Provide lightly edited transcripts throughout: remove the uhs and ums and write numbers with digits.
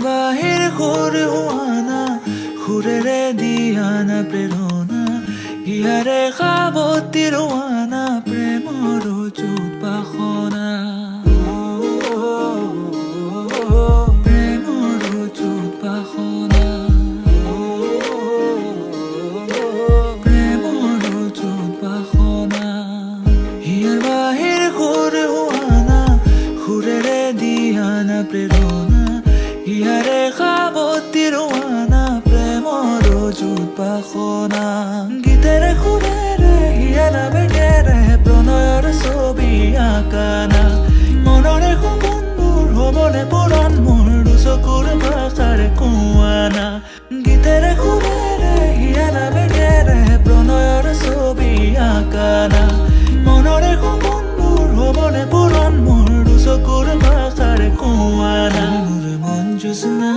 বাহিৰ সুৰ হোৱানা সুৰেৰে দিয়ানা প্ৰেৰণা হিয়াৰে সাৱতি ৰোৱানা প্ৰেমৰ চুপাসনা প্ৰেমৰ চুপাসনা প্ৰেমৰ চুপাসনা হিয়াৰ বাহিৰ সুৰ হোৱানা সুৰেৰে দিয়ানা প্ৰেৰণা হিয়াৰে সাৱতি ৰোৱানা প্ৰেমৰ চুপাসনা গীতেৰে সুৰেৰে হিয়াৰা বেগেৰে প্ৰণয়ৰ ছবি আঁকানা মনৰে সপোনবোৰ হ'বনে পুৰণ মোৰ দুচকুৰ ভাষাৰে কোৱানা গীতেৰে সুৰেৰে হিয়াৰা বেগেৰে প্ৰণয়ৰ ছবি আঁকানা মনৰে সপোনবোৰ হ'বনে পুৰণ মোৰ দুচকুৰ ভাষাৰে কোৱানা মোৰ মন জোছনা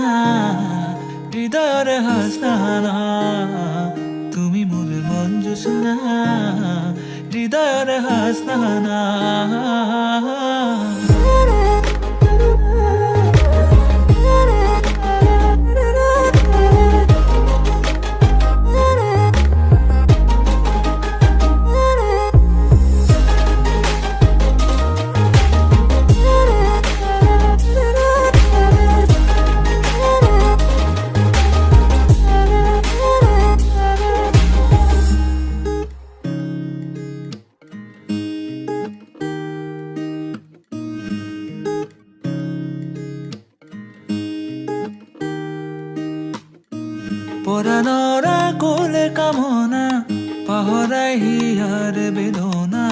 হৃদয়ৰে হাসনা তুমি মোৰ মন জোছনা হৃদয়ৰে হাসনা পৰাণৰ কোলে কামনা পাহৰাই হিয়াৰ বেদনা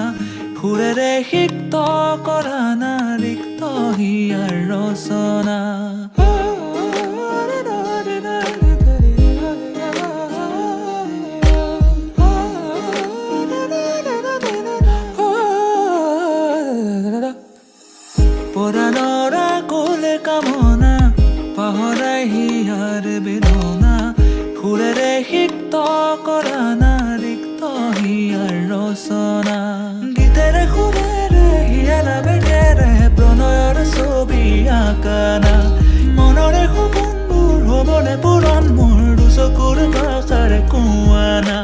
সুৰেৰে সিক্ত কৰানা ৰিক্ত হিয়াৰ ৰচনা পৰাণৰ কোলে কামনা পাহৰাই হিয়াৰ বেদনা সুৰেৰে সিক্ত কৰানা ৰিক্ত হিয়াৰ ৰচনা গীতেৰে সুৰেৰে হিয়াৰা বেগেৰে প্ৰণয়ৰ ছবি আঁকানা মনৰে সপোনবোৰ হ'বনে পুৰণ মোৰ দুচকুৰ ভাষাৰে কোৱানা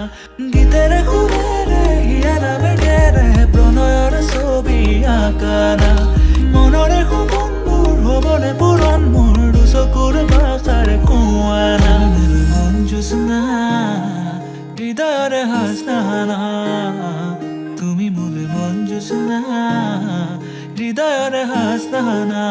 গীতেৰে সুৰেৰে হিয়াৰা বেগেৰে প্ৰণয়ৰ ছবি আঁকানা মনৰে সপোনবোৰ হ'বনে পুৰণ মোৰ দুচকুৰ ভাষাৰে কোৱানা জোছনা হৃদয়ৰে হাসনা তুমি মোৰ মন জোছনা হৃদয়ৰে হাসনা